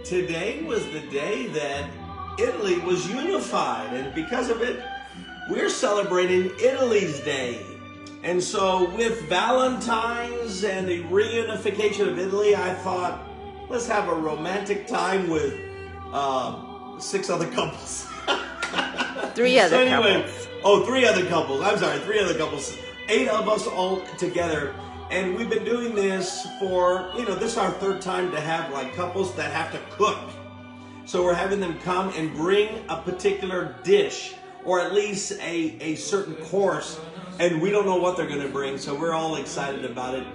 today was the day that Italy was unified, and because of it, we're celebrating Italy's Day. And so with Valentine's and the reunification of Italy, I thought, let's have a romantic time with 6 other couples. Three other couples. Oh, 3 other couples. I'm sorry, 3 other couples. 8 of us all together. And we've been doing this for, this is our 3rd time to have like couples that have to cook. So we're having them come and bring a particular dish, or at least a certain course, and we don't know what they're going to bring, so we're all excited about it.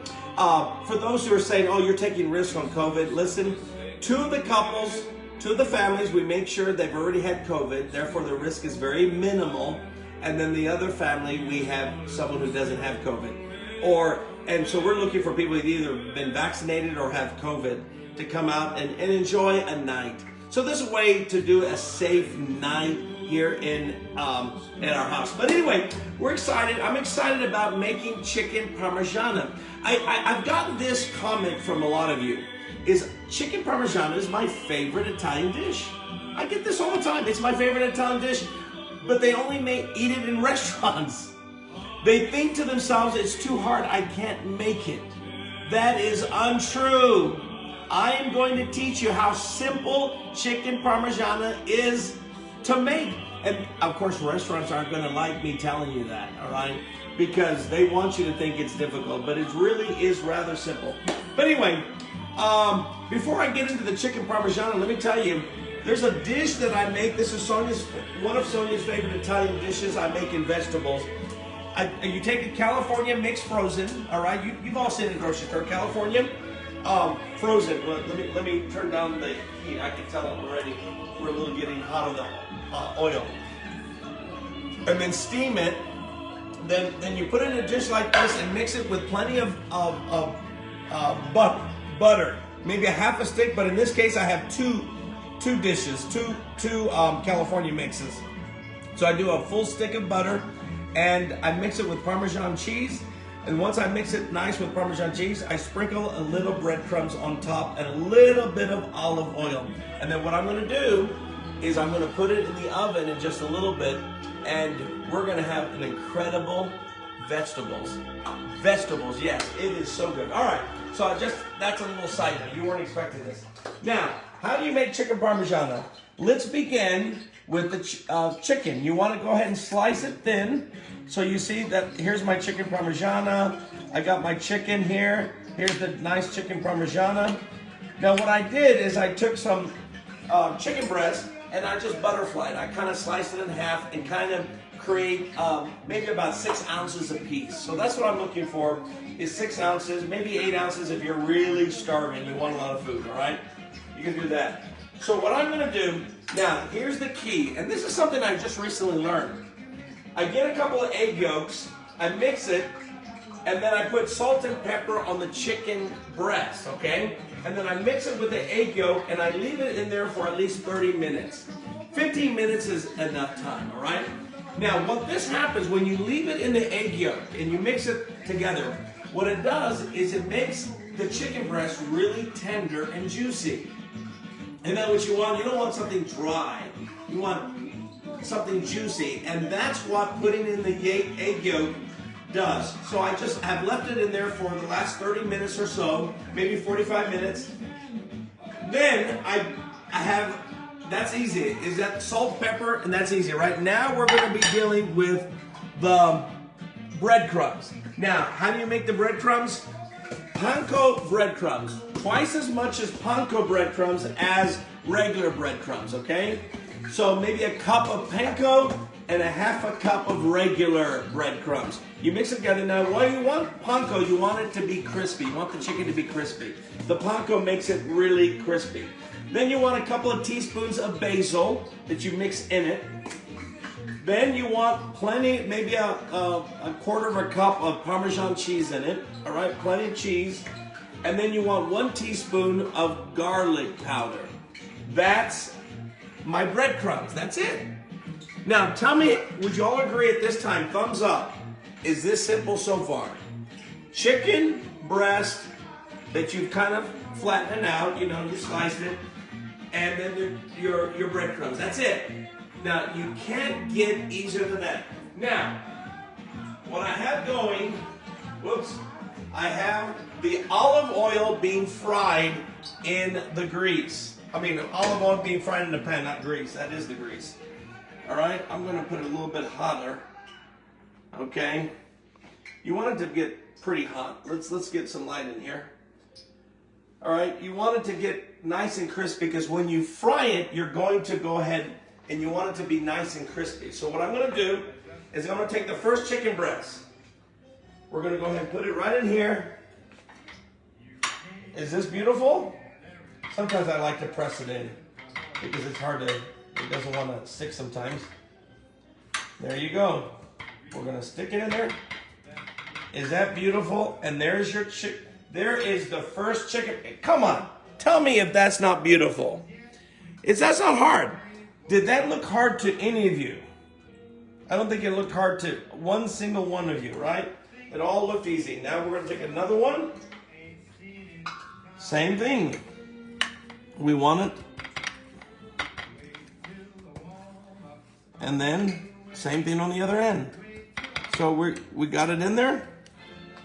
For those who are saying, oh, you're taking risks on COVID, listen, 2 of the couples, 2 of the families, we make sure they've already had COVID, therefore the risk is very minimal, and then the other family, we have someone who doesn't have COVID. And so we're looking for people who've either been vaccinated or have COVID to come out and enjoy a night. So this is a way to do a safe night here in our house. But anyway, we're excited. I'm excited about making chicken Parmigiana. I've gotten this comment from a lot of you, is chicken Parmigiana is my favorite Italian dish. I get this all the time. It's my favorite Italian dish, but they only eat it in restaurants. They think to themselves, it's too hard, I can't make it. That is untrue. I am going to teach you how simple chicken Parmigiana is to make. And of course, restaurants aren't going to like me telling you that, all right? Because they want you to think it's difficult, but it really is rather simple. But anyway, before I get into the chicken Parmigiana, let me tell you, there's a dish that I make. This is one of Sonia's favorite Italian dishes I make in vegetables. You take a California mixed frozen, all right? You've all seen it in the grocery store, California frozen. Well, let me turn down the heat. I can tell already we're a little getting hot on the oil. And then steam it. Then you put it in a dish like this and mix it with plenty of butter, maybe a half a stick. But in this case, I have two dishes, two California mixes. So I do a full stick of butter. And I mix it with Parmesan cheese. And once I mix it nice with Parmesan cheese, I sprinkle a little breadcrumbs on top and a little bit of olive oil. And then what I'm gonna do is I'm gonna put it in the oven in just a little bit, and we're gonna have an incredible vegetables. Vegetables, yes, it is so good. All right, so that's a little side note. You weren't expecting this. Now, how do you make chicken Parmigiana? Let's begin with the chicken. You want to go ahead and slice it thin. So you see that here's my chicken Parmigiana. I got my chicken here. Here's the nice chicken Parmigiana. Now what I did is I took some chicken breast and I just butterflied. I kind of sliced it in half and kind of create maybe about 6 ounces a piece. So that's what I'm looking for, is 6 ounces, maybe 8 ounces if you're really starving, you want a lot of food, all right? You can do that. So what I'm gonna do, now here's the key, and this is something I just recently learned. I get a couple of egg yolks, I mix it, and then I put salt and pepper on the chicken breast, okay? And then I mix it with the egg yolk, and I leave it in there for at least 30 minutes. 15 minutes is enough time, all right? Now, what this happens when you leave it in the egg yolk and you mix it together, what it does is it makes the chicken breast really tender and juicy. And then what you don't want something dry. You want something juicy. And that's what putting in the egg yolk does. So I just have left it in there for the last 30 minutes or so, maybe 45 minutes. Then I have, that's easy. Is that salt, pepper, and that's easy. Right now we're going to be dealing with the breadcrumbs. Now, how do you make the breadcrumbs? Panko breadcrumbs. Twice as much as panko breadcrumbs as regular breadcrumbs, okay? So maybe a cup of panko and a half a cup of regular breadcrumbs. You mix it together. Now, while you want panko, you want it to be crispy. You want the chicken to be crispy. The panko makes it really crispy. Then you want a couple of teaspoons of basil that you mix in it. Then you want plenty, maybe a quarter of a cup of Parmesan cheese in it. All right, plenty of cheese. And then you want 1 teaspoon of garlic powder. That's my breadcrumbs. That's it. Now, tell me, would you all agree at this time, thumbs up, is this simple so far? Chicken breast that you've kind of flattened out, you sliced it. and then your breadcrumbs. That's it. Now, you can't get easier than that. Now, what I have going, whoops, I have the olive oil being fried in the grease. I mean, olive oil being fried in the pan, not grease. That is the grease. All right, I'm going to put it a little bit hotter. Okay, you want it to get pretty hot. Let's get some light in here. All right, you want it to get nice and crispy because when you fry it, you're going to go ahead and you want it to be nice and crispy. So what I'm going to do is I'm going to take the first chicken breast. We're going to go ahead and put it right in here. Is this beautiful? Sometimes I like to press it in because it's hard to, it doesn't want to stick sometimes. There you go. We're going to stick it in there. Is that beautiful? And there's your chicken. There is the first chicken. Come on. Tell me if that's not beautiful. That's not hard. Did that look hard to any of you? I don't think it looked hard to one single one of you, right? It all looked easy. Now we're going to take another one. Same thing. We want it. And then same thing on the other end. So we got it in there.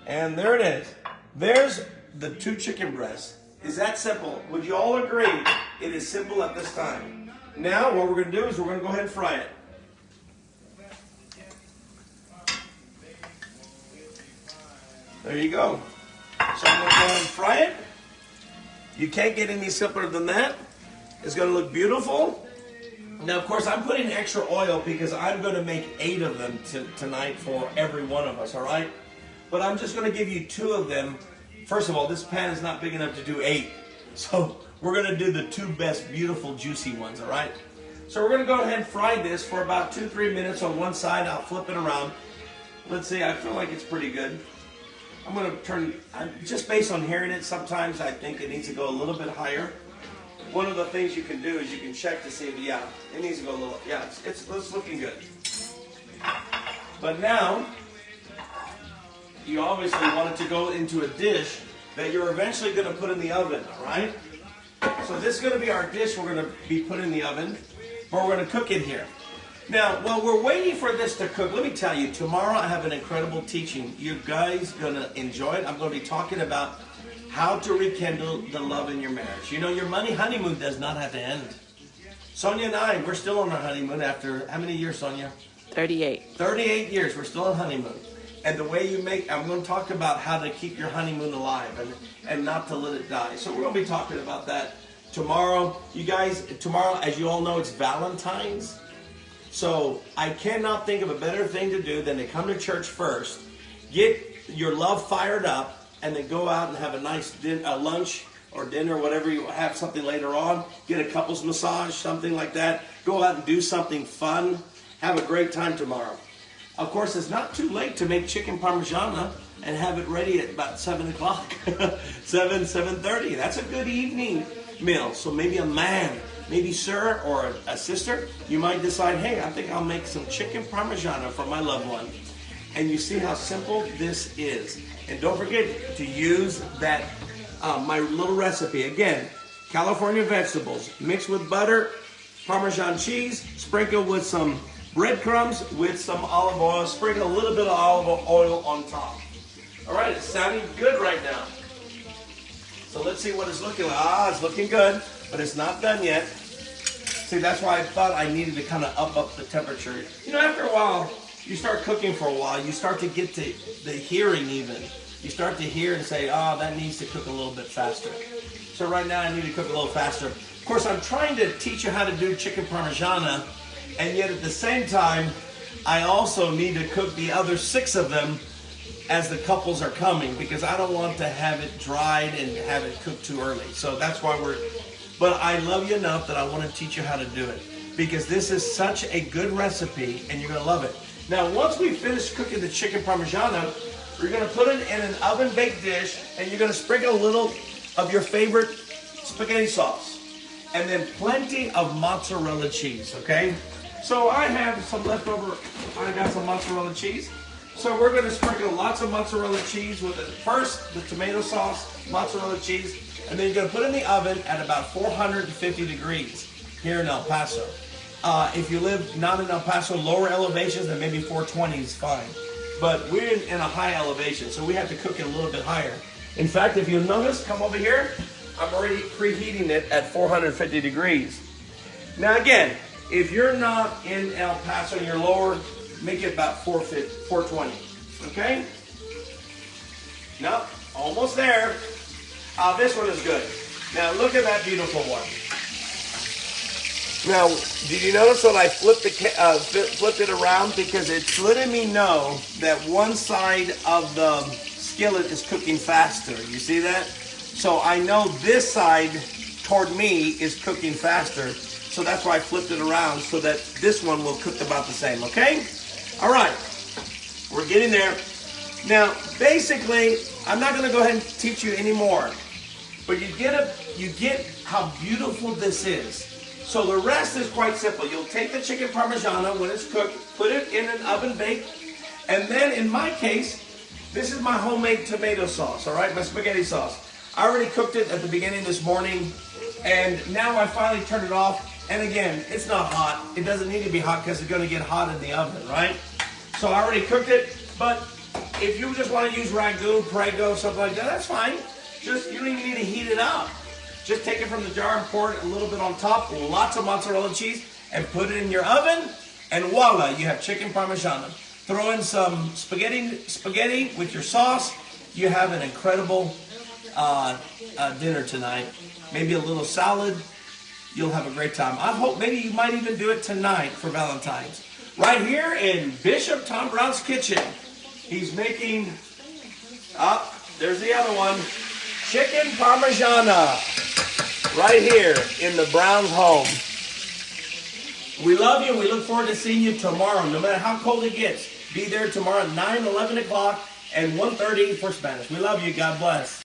And there it is. There's the 2 chicken breasts. Is that simple? Would you all agree it is simple at this time? Now what we're going to do is we're going to go ahead and fry it. There you go. So I'm going to go ahead and fry it. You can't get any simpler than that. It's going to look beautiful. Now, of course, I'm putting extra oil because I'm going to make 8 of them tonight for every one of us, all right? But I'm just going to give you 2 of them. First of all, this pan is not big enough to do 8. So we're going to do the 2 best, beautiful, juicy ones, all right? So we're going to go ahead and fry this for about 2-3 minutes on one side. I'll flip it around. Let's see, I feel like it's pretty good. I'm going to turn, just based on hearing it, sometimes I think it needs to go a little bit higher. One of the things you can do is you can check to see if, yeah, it needs to go a little, yeah, it's looking good. But now, you obviously want it to go into a dish that you're eventually going to put in the oven, all right? So this is going to be our dish we're going to be putting in the oven, but we're going to cook it here. Now, while we're waiting for this to cook, let me tell you, tomorrow I have an incredible teaching. You guys are going to enjoy it. I'm going to be talking about how to rekindle the love in your marriage. You know, your honeymoon does not have to end. Sonia and I, we're still on our honeymoon after, how many years, Sonia? 38. 38 years, we're still on honeymoon. And the way you make, I'm going to talk about how to keep your honeymoon alive and not to let it die. So we're going to be talking about that tomorrow. You guys, tomorrow, as you all know, it's Valentine's. So I cannot think of a better thing to do than to come to church first, get your love fired up, and then go out and have a nice lunch or dinner, whatever you have, something later on. Get a couples massage, something like that. Go out and do something fun. Have a great time tomorrow. Of course, it's not too late to make chicken Parmigiana and have it ready at about 7 o'clock, 7:30. That's a good evening meal. So maybe a man, maybe sir or a sister, you might decide, hey, I think I'll make some chicken Parmigiana for my loved one. And you see how simple this is. And don't forget to use that, my little recipe. Again, California vegetables mixed with butter, Parmesan cheese, sprinkle with some breadcrumbs with some olive oil, sprinkle a little bit of olive oil on top. All right, it's sounding good right now. So let's see what it's looking like. Ah, it's looking good, but it's not done yet. See, that's why I thought I needed to kind of up the temperature. You know, after a while, you start cooking for a while, you start to get to the hearing even. You start to hear and say, oh, that needs to cook a little bit faster. So right now I need to cook a little faster. Of course, I'm trying to teach you how to do chicken Parmigiana, and yet at the same time, I also need to cook the other 6 of them as the couples are coming, because I don't want to have it dried and have it cooked too early. So that's why but I love you enough that I want to teach you how to do it, because this is such a good recipe and you're going to love it. Now, once we finish cooking the chicken Parmigiana, we're going to put it in an oven-baked dish, and you're going to sprinkle a little of your favorite spaghetti sauce, and then plenty of mozzarella cheese, okay? So I have some leftover, I got some mozzarella cheese. So we're going to sprinkle lots of mozzarella cheese with it. First, the tomato sauce, mozzarella cheese, and then you're going to put it in the oven at about 450 degrees here in El Paso. If you live not in El Paso, lower elevations, then maybe 420 is fine. But we're in a high elevation, so we have to cook it a little bit higher. In fact, if you'll notice, come over here, I'm already preheating it at 450 degrees. Now again, if you're not in El Paso and you're lower, make it about 420, okay? No, almost there. This one is good. Now look at that beautiful one. Now, did you notice that I flipped it around? Because it's letting me know that one side of the skillet is cooking faster. You see that? So I know this side toward me is cooking faster. So that's why I flipped it around so that this one will cook about the same, okay? All right, we're getting there. Now, basically, I'm not gonna go ahead and teach you anymore, but you get how beautiful this is. So the rest is quite simple. You'll take the chicken Parmigiana when it's cooked, put it in an oven bake, and then in my case, this is my homemade tomato sauce, all right, my spaghetti sauce. I already cooked it at the beginning this morning, and now I finally turned it off. And again, it's not hot. It doesn't need to be hot because it's going to get hot in the oven, right? So I already cooked it, but if you just want to use ragu, prego, something like that, that's fine. You don't even need to heat it up. Just take it from the jar and pour it a little bit on top, lots of mozzarella cheese, and put it in your oven, and voila, you have chicken Parmigiana. Throw in some spaghetti with your sauce. You have an incredible dinner tonight. Maybe a little salad. You'll have a great time. I hope maybe you might even do it tonight for Valentine's. Right here in Bishop Tom Brown's kitchen. He's making, there's the other one, chicken Parmigiana. Right here in the Brown's home. We love you. We look forward to seeing you tomorrow. No matter how cold it gets, be there tomorrow at 9, 11 o'clock, and 1:30 for Spanish. We love you. God bless.